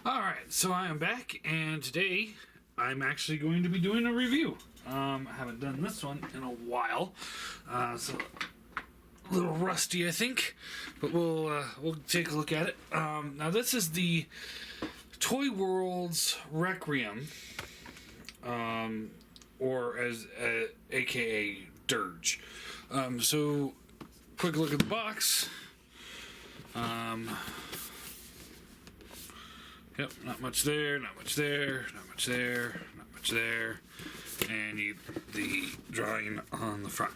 Alright, so I am back, and today I'm actually going to be doing a review. I haven't done this one in a while, so a little rusty, I think, but we'll take a look at it. Now this is the Toyworld's REQUIEM, or as aka Dirge. So quick look at the box. Yep, not much there, not much there, not much there, not much there, and the drawing on the front.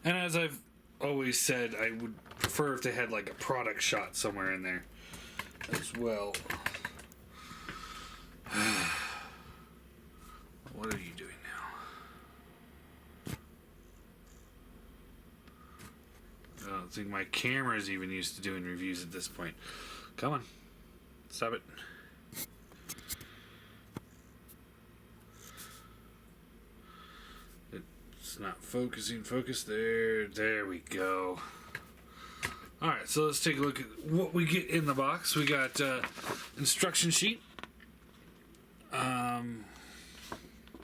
And as I've always said, I would prefer if they had like a product shot somewhere in there as well. What are you doing now? I don't think my camera is even used to doing reviews at this point. Come on. Stop it. It's not focusing. Focus there. There we go. Alright, so let's take a look at what we get in the box. We got instruction sheet.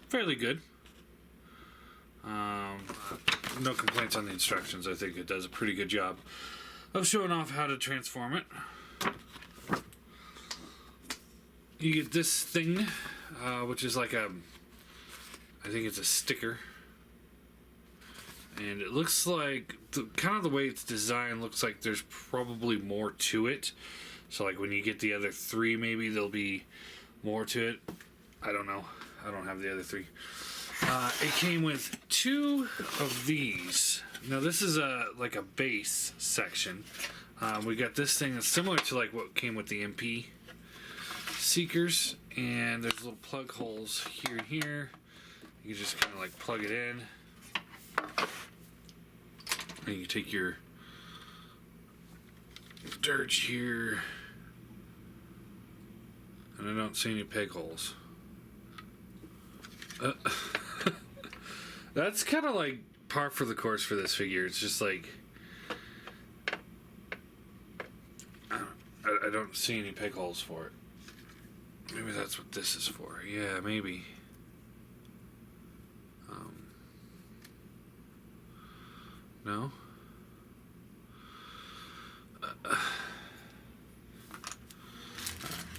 Fairly good. No complaints on the instructions. I think it does a pretty good job of showing off how to transform it. You get this thing, which is like I think it's a sticker. And it looks like, kind of the way it's designed, looks like there's probably more to it. So like when you get the other three, maybe there'll be more to it. I don't know. I don't have the other three. It came with two of these. Now this is like a base section. We got this thing that's similar to like what came with the MP Seekers, and there's little plug holes here and here. You can just kind of like plug it in, and you take your Dirge here, and I don't see any peg holes. That's kind of like par for the course for this figure. It's just like I don't see any peg holes for it. Maybe that's what this is for. Yeah, maybe. No?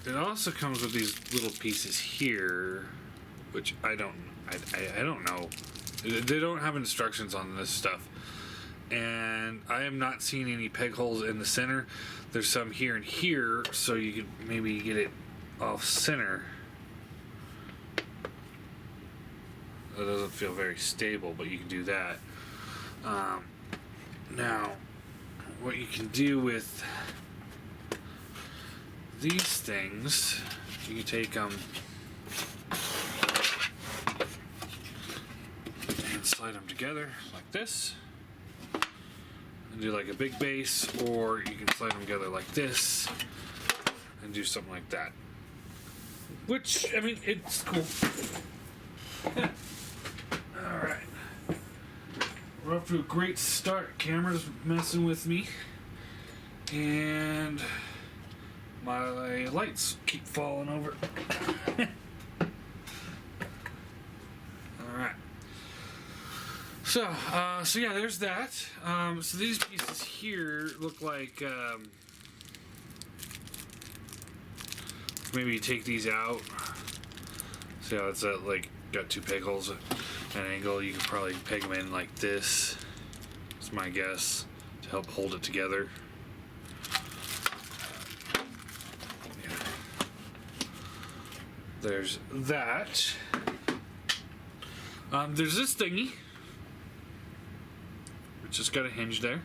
It also comes with these little pieces here, which I don't know. They don't have instructions on this stuff. And I am not seeing any peg holes in the center. There's some here and here, so you could maybe get it off center. That doesn't feel very stable, but you can do that. Now, what you can do with these things, you can take them and slide them together like this, and do like a big base, or you can slide them together like this and do something like that. Which, I mean, it's cool. Alright. We're off to a great start. Camera's messing with me. And my lights keep falling over. Alright. So yeah, there's that. So these pieces here look like, maybe you take these out. See how it's like got two peg holes at an angle. You can probably peg them in like this. That's my guess, to help hold it together. Yeah. There's that. There's this thingy, which just got a hinge there.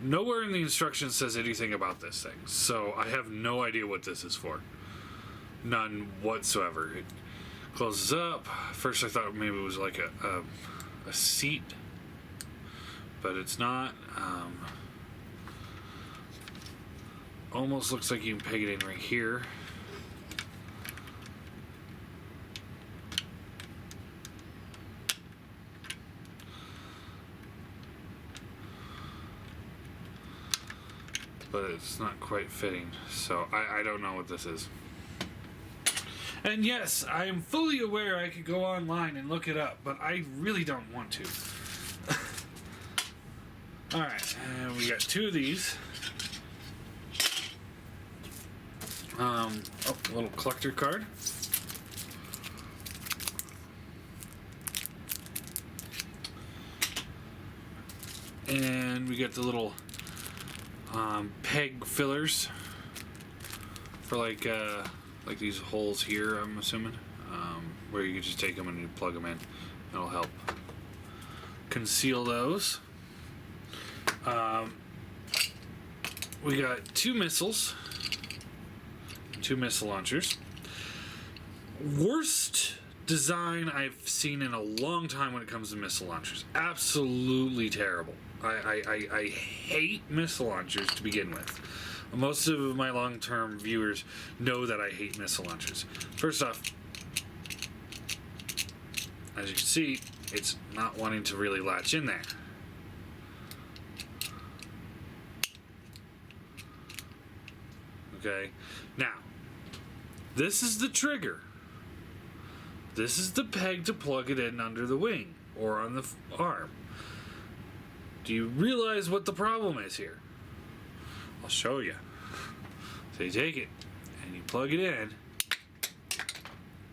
Nowhere in the instructions says anything about this thing, so I have no idea what this is for. None whatsoever. It closes up. First I thought maybe it was like a seat, but it's not. Almost looks like you can peg it in right here. but it's not quite fitting. So I don't know what this is. And yes, I am fully aware I could go online and look it up, but I really don't want to. Alright, and we got 2 of these. A little collector card. And we got the little peg fillers for like these holes here, I'm assuming, where you can just take them and you plug them in. That'll help conceal those. We got 2 missiles, 2 missile launchers. Worst design I've seen in a long time when it comes to missile launchers. Absolutely terrible. I hate missile launchers to begin with. Most of my long-term viewers know that I hate missile launchers. First off, as you can see, it's not wanting to really latch in there. Okay, now, this is the trigger. This is the peg to plug it in under the wing or on the arm. Do you realize what the problem is here? I'll show you. So you take it and you plug it in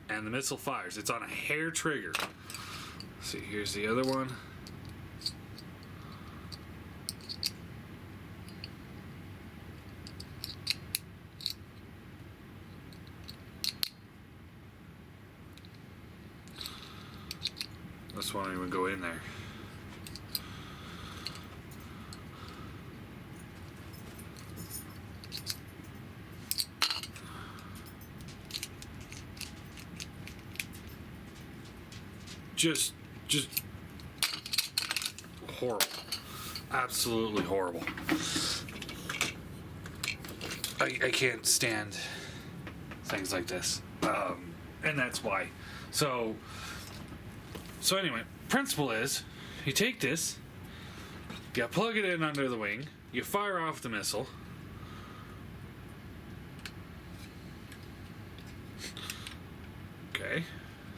and the missile fires. It's on a hair trigger. See, here's the other one. This won't even go in there. Just horrible. Absolutely horrible. I can't stand things like this. And that's why. So anyway, principle is, you take this, you plug it in under the wing, you fire off the missile. Okay,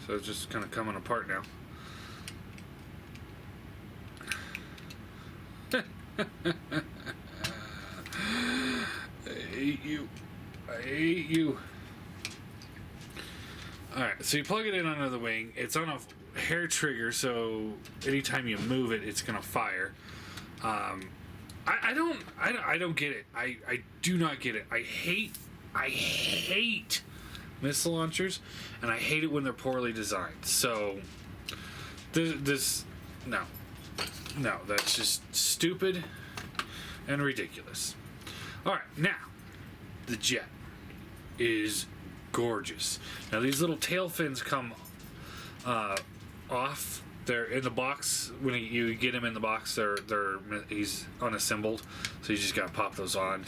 so it's just kind of coming apart now. I hate you. I hate you. Alright, so you plug it in under the wing. It's on a hair trigger, so anytime you move it, it's gonna fire. I don't get it. I do not get it. I hate missile launchers, and I hate it when they're poorly designed. So no, that's just stupid and ridiculous. All right, now the jet is gorgeous. Now these little tail fins come off. They're in the box. When you get him in the box, he's unassembled, so you just gotta pop those on.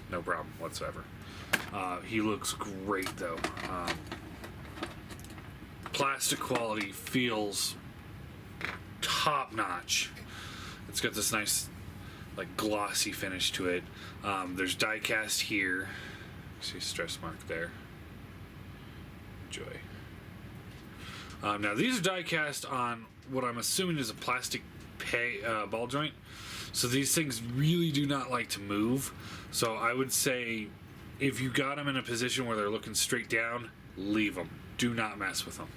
No problem whatsoever. He looks great though. Plastic quality feels top notch. It's got this nice, like, glossy finish to it. There's die cast here. See stress mark there. Joy. Now these are die cast on what I'm assuming is a plastic ball joint. So these things really do not like to move. So I would say if you got them in a position where they're looking straight down, leave them. Do not mess with them.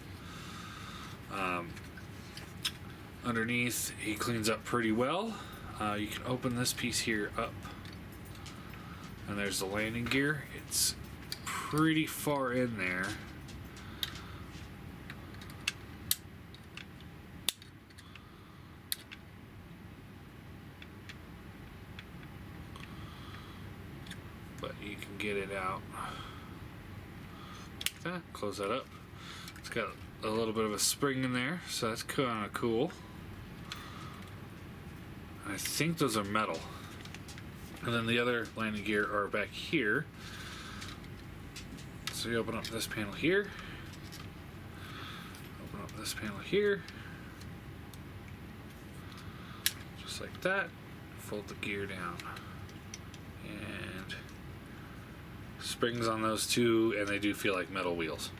Underneath, he cleans up pretty well. You can open this piece here up. And there's the landing gear. It's pretty far in there. But you can get it out. Close that up. It's got a little bit of a spring in there, so that's kind of cool. I think those are metal. And then the other landing gear are back here. So you open up this panel here. Open up this panel here. Just like that. Fold the gear down. springs on those two, and they do feel like metal wheels.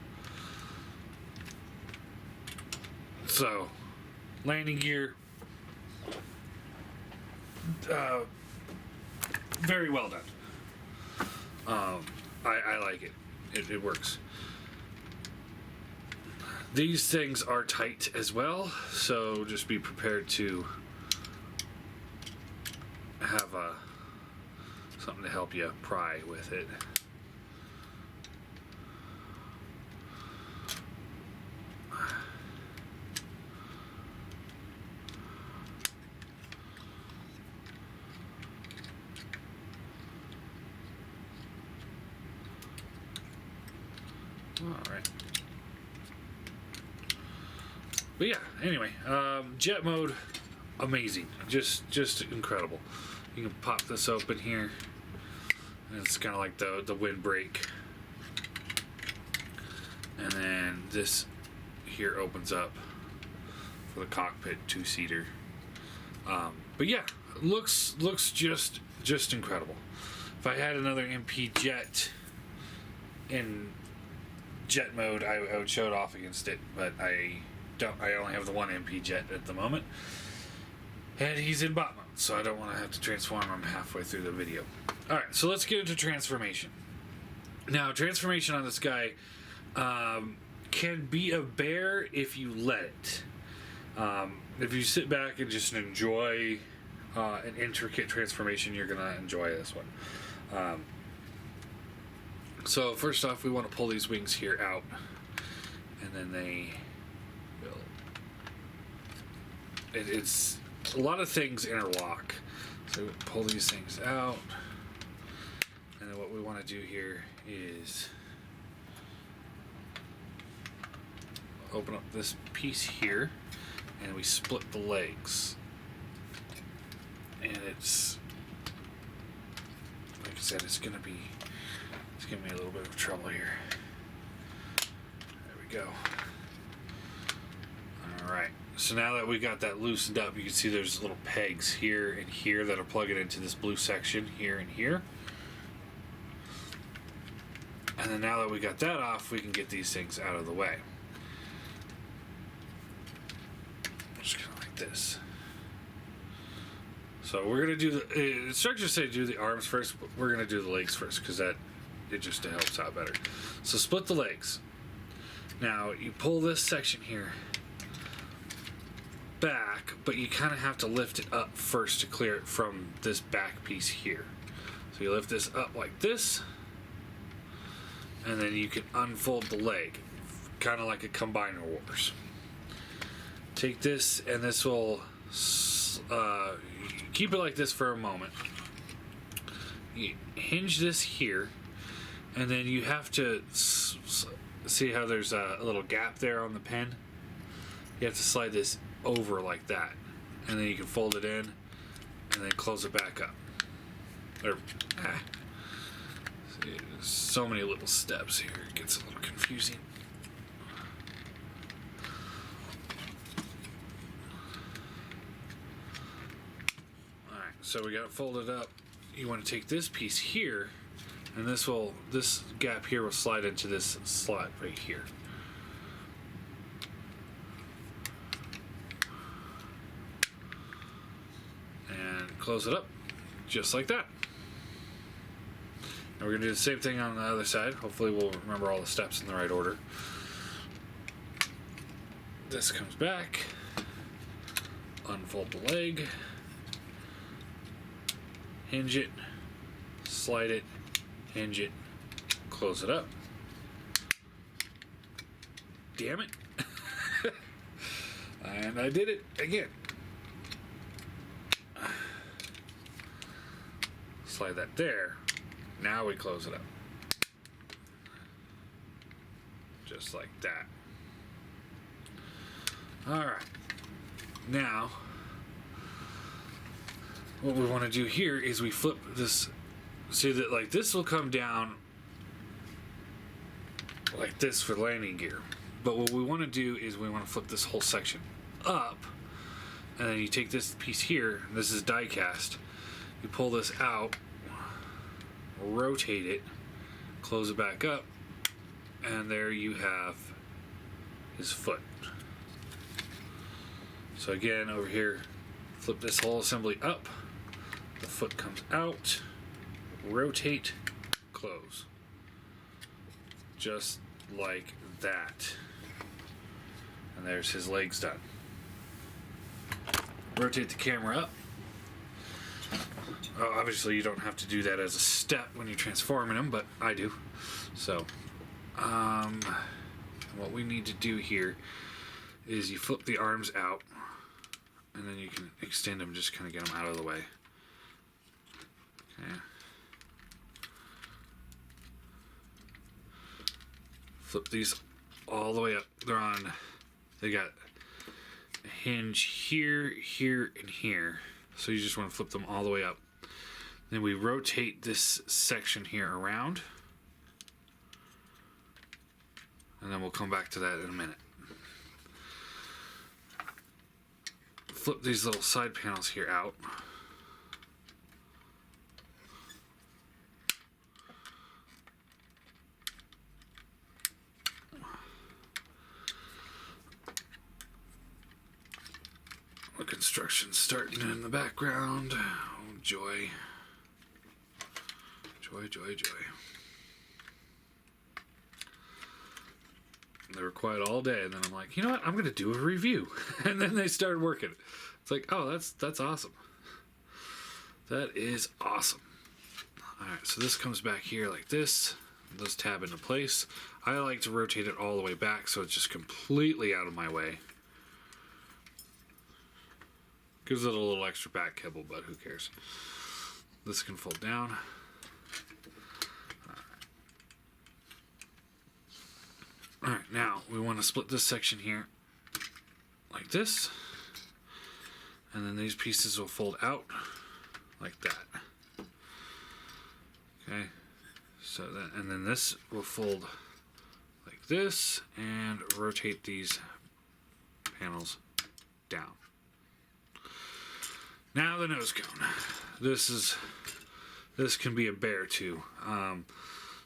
So, landing gear, very well done. I like it. It works. These things are tight as well, so just be prepared to have something to help you pry with it. All right. But yeah, anyway, jet mode, amazing, just incredible. You can pop this open here, and it's kind of like the windbreak, and then this here opens up for the cockpit 2-seater. But yeah, looks just incredible. If I had another MP jet in jet mode, I would show it off against it, but I only have the one MP jet at the moment, and he's in bot mode, so I don't want to have to transform him halfway through the video. Alright, so let's get into transformation. Now, transformation on this guy can be a bear if you let it. If you sit back and just enjoy an intricate transformation, you're going to enjoy this one. So first off, we want to pull these wings here out, and then they will. It's a lot of things interlock, so we pull these things out, and then what we want to do here is open up this piece here, and we split the legs, and it's, like I said, it's gonna be a little bit of trouble here. There we go. Alright, so now that we got that loosened up, you can see there's little pegs here and here that are plugging into this blue section here and here. And then now that we got that off, we can get these things out of the way. Just kind of like this. So we're going to do the instructions say do the arms first, but we're going to do the legs first because it just helps out better. So split the legs. Now you pull this section here back, but you kind of have to lift it up first to clear it from this back piece here. So you lift this up like this, and then you can unfold the leg, kind of like a Combiner Wars. Take this, and this will keep it like this for a moment. You hinge this here, and then you have to see how there's a little gap there on the pen. You have to slide this over like that, and then you can fold it in, and then close it back up. See, there's so many little steps here, it gets a little confusing. Alright, so we got it folded up. You want to take this piece here, and this gap here will slide into this slot right here. And close it up, just like that. And we're going to do the same thing on the other side. Hopefully we'll remember all the steps in the right order. This comes back, unfold the leg, hinge it, slide it, hinge it, close it up. Damn it. And I did it again. Slide that there. Now we close it up. Just like that. Alright. Now, what we want to do here is we flip this. See that, like, this will come down like this for landing gear. But what we want to do is we want to flip this whole section up, and then you take this piece here, this is die cast, you pull this out, rotate it, close it back up, and there you have his foot. So again, over here, flip this whole assembly up, the foot comes out, rotate, close. Just like that. And there's his legs done. Rotate the camera up. Obviously you don't have to do that as a step when you're transforming them, but I do. So, what we need to do here is you flip the arms out, and then you can extend them, just kind of get them out of the way. Okay. Flip these all the way up. They got a hinge here, here, and here. So you just want to flip them all the way up. Then we rotate this section here around. And then we'll come back to that in a minute. Flip these little side panels here out. The construction's starting in the background. Oh, joy. Joy, joy, joy. They were quiet all day, and then I'm like, you know what? I'm going to do a review. And then they started working. It's like, oh, that's awesome. That is awesome. All right, so this comes back here like this. Those tab into place. I like to rotate it all the way back so it's just completely out of my way. Gives it a little extra back kibble, but who cares? This can fold down. Alright, now we want to split this section here like this. And then these pieces will fold out like that. Okay. So then, and then this will fold like this and rotate these panels down. Now the nose cone. This can be a bear too.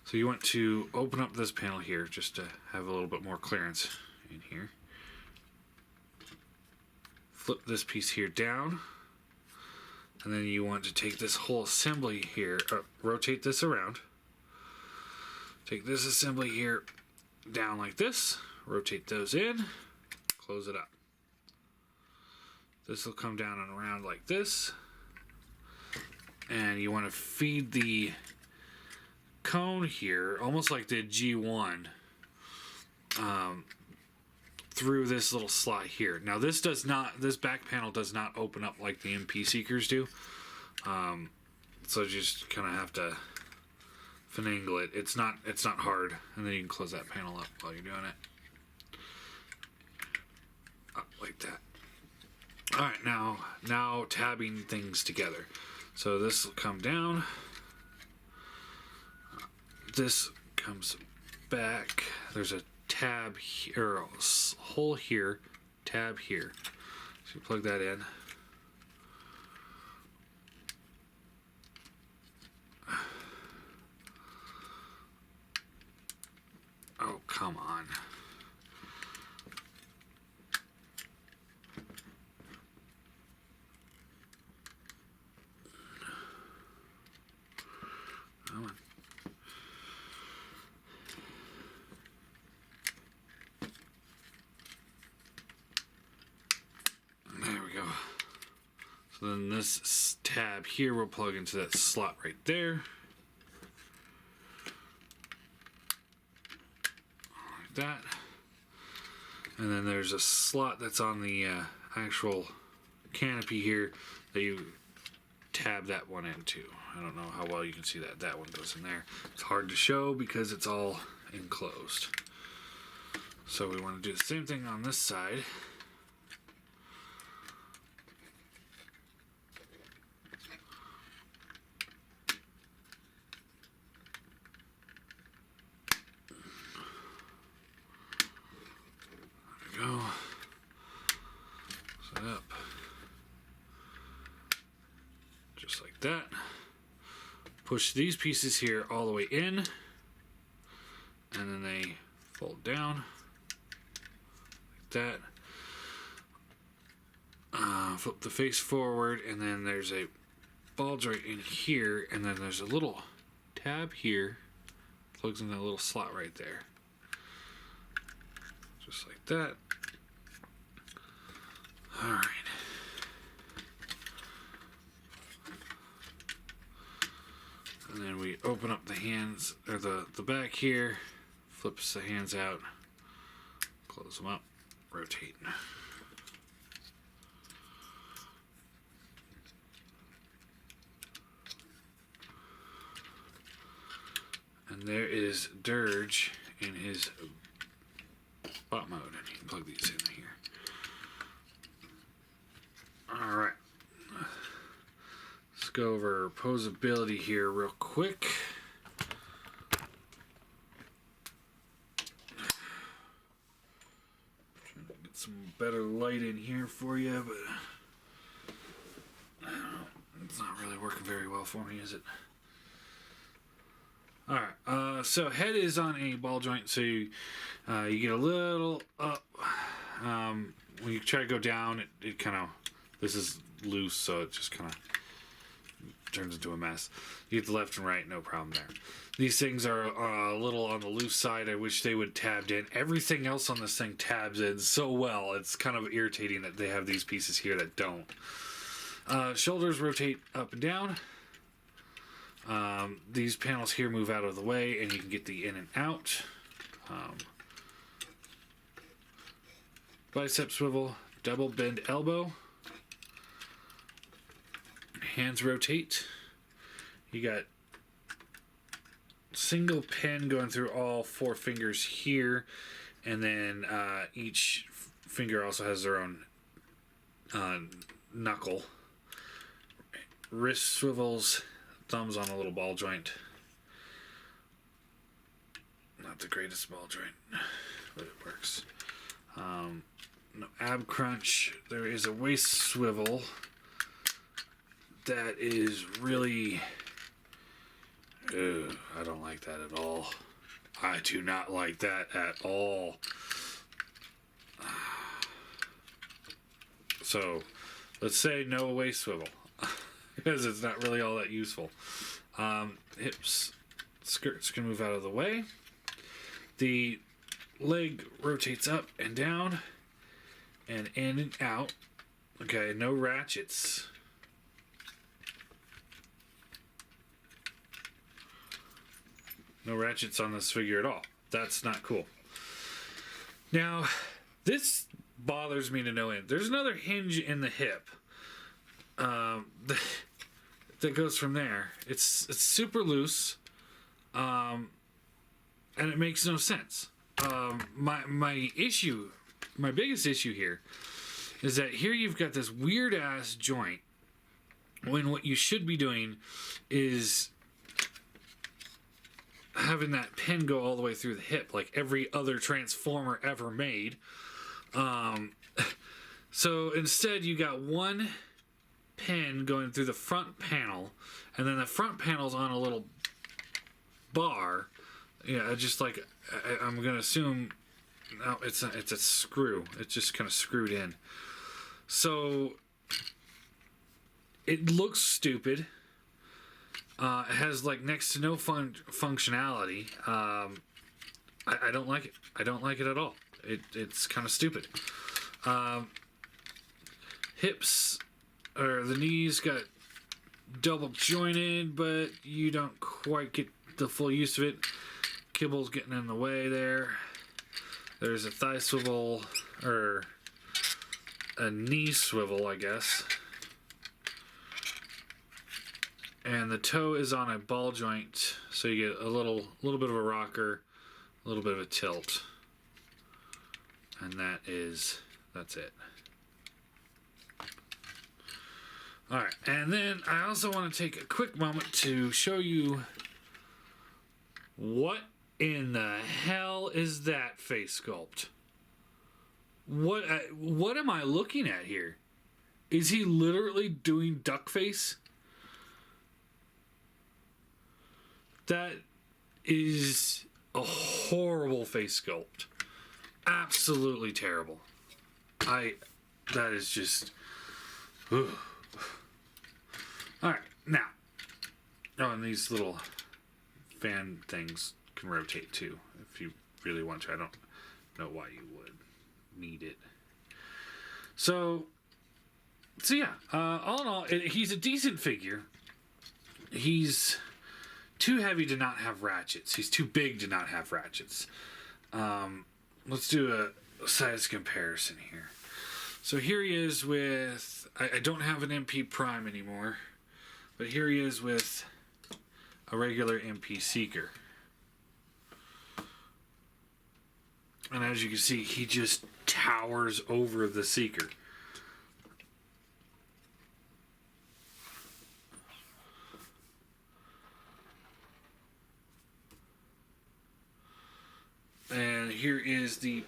So you want to open up this panel here just to have a little bit more clearance in here. Flip this piece here down, and then you want to take this whole assembly here, rotate this around. Take this assembly here down like this, rotate those in, close it up. This will come down and around like this, and you want to feed the cone here, almost like the G1, through this little slot here. Now this back panel does not open up like the MP Seekers do, so just kind of have to finagle it. It's not hard, and then you can close that panel up while you're doing it, up like that. All right, now tabbing things together. So this will come down. This comes back. There's a tab here, or a hole here, tab here. So you plug that in. Oh, come on. Come on. There we go. So then this tab here will plug into that slot right there. Like that. And then there's a slot that's on the actual canopy here that you tab that one into. I don't know how well you can see that. That one goes in there. It's hard to show because it's all enclosed. So we want to do the same thing on this side. There we go. Set up. Just like that. Push these pieces here all the way in, and then they fold down like that. Flip the face forward, and then there's a ball joint in here, and then there's a little tab here, plugs in that little slot right there, just like that. All right. And then we open up the hands, or the back here, flips the hands out, close them up, rotate. And there is Dirge in his bot mode, and you can plug these in here. Alright. Let's go over posability here real quick. Trying to get some better light in here for you, but I don't know, it's not really working very well for me, is it? Alright, so head is on a ball joint, so you get a little up. When you try to go down, it kind of, this is loose, so it just kind of turns into a mess. You get the left and right, no problem there. These things are a little on the loose side. I wish they would tabbed in. Everything else on this thing tabs in so well. It's kind of irritating that they have these pieces here that don't. Shoulders rotate up and down. These panels here move out of the way, and you can get the in and out. Bicep swivel, double bend elbow. Hands rotate. You got single pin going through all 4 fingers here, and then each finger also has their own knuckle. Wrist swivels. Thumbs on a little ball joint. Not the greatest ball joint, but it works. No ab crunch. There is a waist swivel that is really... I don't like that at all. I do not like that at all. So, let's say no waist swivel. Because it's not really all that useful. Hips, skirts can move out of the way. The leg rotates up and down and in and out. Okay, no ratchets. No ratchets on this figure at all. That's not cool. Now, this bothers me to no end. There's another hinge in the hip. That goes from there. It's super loose, and it makes no sense. My biggest issue here is that here you've got this weird ass joint when what you should be doing is having that pin go all the way through the hip like every other Transformer ever made. So instead you got one pin going through the front panel, and then the front panel's on a little bar. Yeah, just like I'm gonna assume. No, it's a screw. It's just kind of screwed in. So it looks stupid. It has like next to no functionality. I don't like it. I don't like it at all. It's kind of stupid. Hips. Or the knees got double jointed, but you don't quite get the full use of it. Kibble's getting in the way there. There's a thigh swivel, or a knee swivel, I guess. And the toe is on a ball joint, so you get a little bit of a rocker, a little bit of a tilt. And that's it. Alright, and then I also want to take a quick moment to show you what in the hell is that face sculpt? What am I looking at here? Is he literally doing duck face? That is a horrible face sculpt. Absolutely terrible. That is just... Ugh. Alright, now. Oh, and these little fan things can rotate too, if you really want to. I don't know why you would need it. So yeah, all in all, he's a decent figure. He's too heavy to not have ratchets. He's too big to not have ratchets. Let's do a size comparison here. So here he is with... I don't have an MP Prime anymore, but here he is with a regular MP Seeker. And as you can see, he just towers over the Seeker. And here is the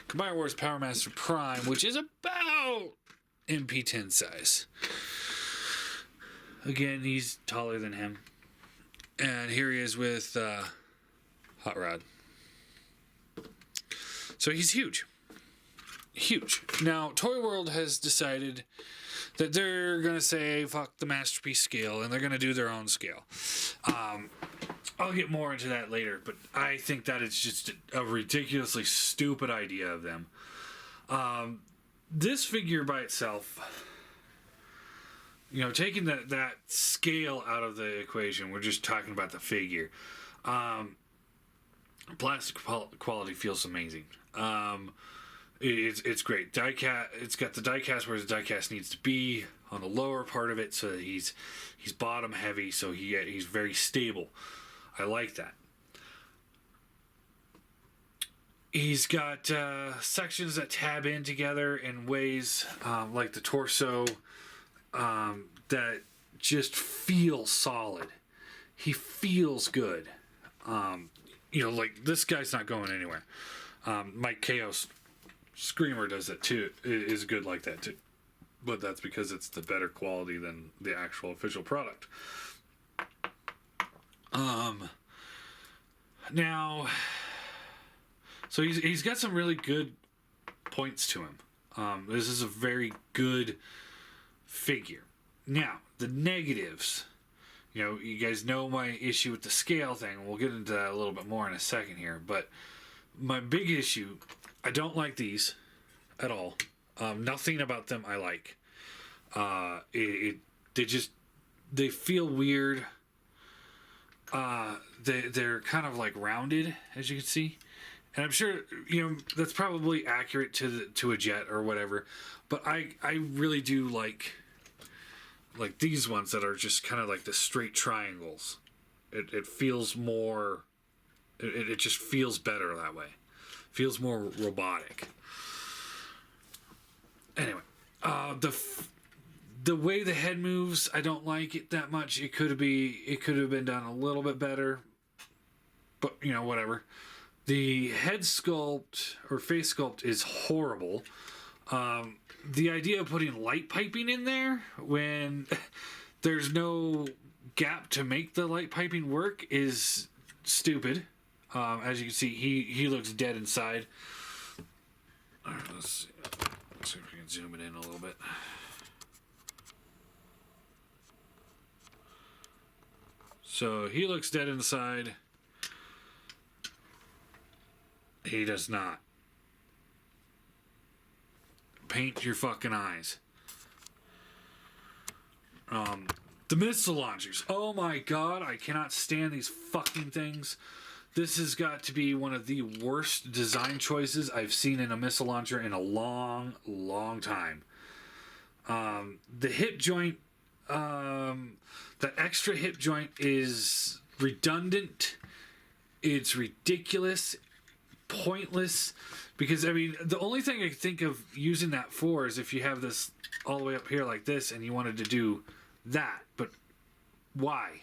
Combiner Wars Power Master Prime, which is about MP10 size. Again, he's taller than him. And here he is with Hot Rod. So he's huge. Huge. Now, Toyworld has decided that they're going to say, fuck the Masterpiece scale, and they're going to do their own scale. I'll get more into that later, but I think that it's just a ridiculously stupid idea of them. This figure by itself, you know, taking that scale out of the equation, we're just talking about the figure. Plastic quality feels amazing. It's great. It's got the die-cast where the die-cast needs to be on the lower part of it, so that he's bottom heavy, so he's very stable. I like that. He's got sections that tab in together in ways like the torso that just feel solid. He feels good. You know, like this guy's not going anywhere. Mike Chaos Screamer does that too. Is good like that too. But that's because it's the better quality than the actual official product. Now, so he's got some really good points to him. This is a very good figure. Now, the negatives. You know, you guys know my issue with the scale thing. We'll get into that a little bit more in a second here. But my big issue, I don't like these at all. Nothing about them I like. They feel weird. They're kind of like rounded, as you can see, and I'm sure you know that's probably accurate to a jet or whatever. But I really do like these ones that are just kind of like the straight triangles. It feels more. It just feels better that way. Feels more robotic. Anyway, the way the head moves, I don't like it that much. It could have been done a little bit better, but you know, whatever. The head sculpt or face sculpt is horrible. The idea of putting light piping in there when there's no gap to make the light piping work is stupid. As you can see, he looks dead inside. All right, let's see if we can zoom it in a little bit. So he looks dead inside. He does not. Paint your fucking eyes. The missile launchers. Oh my god, I cannot stand these fucking things. This has got to be one of the worst design choices I've seen in a missile launcher in a long, long time. The hip joint, that extra hip joint is redundant. It's ridiculous, pointless, because I mean, the only thing I can think of using that for is if you have this all the way up here like this and you wanted to do that, but why?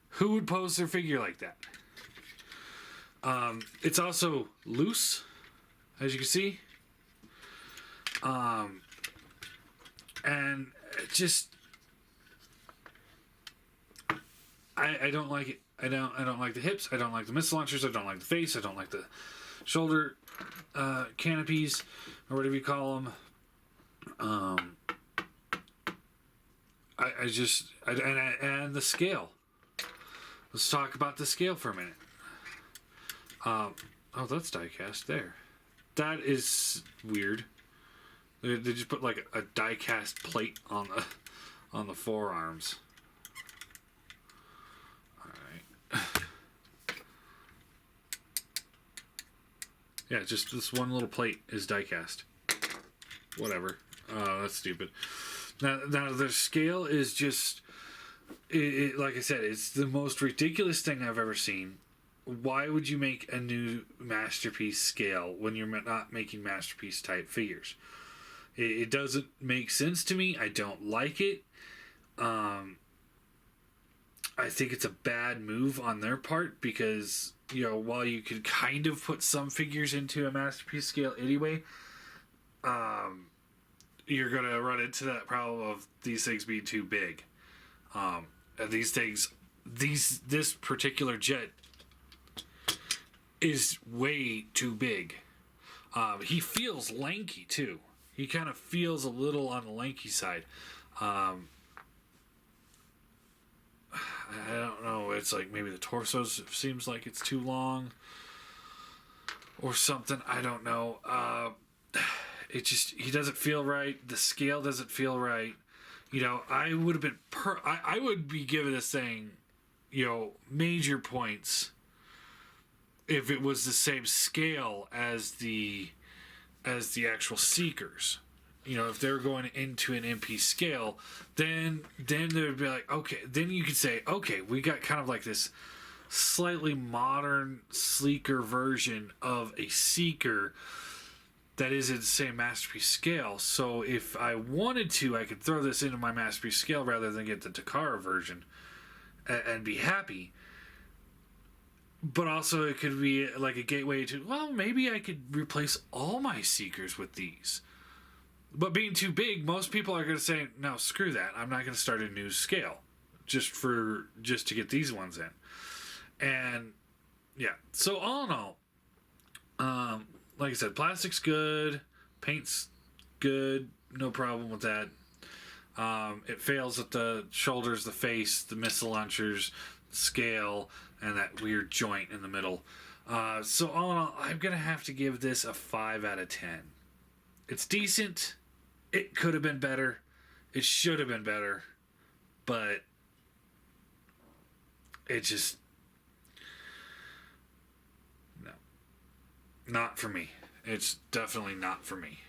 Who would pose their figure like that? It's also loose, as you can see. And just I don't like it. I don't like the hips. I don't like the missile launchers. I don't like the face. I don't like the shoulder canopies or whatever you call them. And the scale. Let's talk about the scale for a minute. Oh, that's die-cast there. That is weird. They just put like a die-cast plate on the forearms. All right. Yeah, just this one little plate is die-cast. Whatever. That's stupid. Now the scale is just, like I said, it's the most ridiculous thing I've ever seen. Why would you make a new Masterpiece scale when you're not making Masterpiece type figures? It doesn't make sense to me. I don't like it. I think it's a bad move on their part because, while you could kind of put some figures into a Masterpiece scale anyway, you're going to run into that problem of these things being too big. And these things, this particular jet is way too big. He feels lanky too. He kind of feels a little on the lanky side. I don't know. It's like maybe the torso seems like it's too long or something. I don't know. He doesn't feel right. The scale doesn't feel right. I would have been I would be giving this thing, major points if it was the same scale as the actual Seekers. If they're going into an MP scale, then they would be like, okay, then you could say, okay, we got kind of like this slightly modern, sleeker version of a Seeker that is in the same Masterpiece scale. So if I wanted to, I could throw this into my Masterpiece scale rather than get the Takara version and be happy. But also it could be like a gateway to, well, maybe I could replace all my Seekers with these. But being too big, most people are going to say, no, screw that. I'm not going to start a new scale just to get these ones in. And yeah, so all in all, like I said, plastic's good, paint's good, no problem with that. It fails at the shoulders, the face, the missile launchers, the scale, and that weird joint in the middle. So all in all, I'm going to have to give this a 5 out of 10. It's decent. It could have been better. It should have been better. But it just... no. Not for me. It's definitely not for me.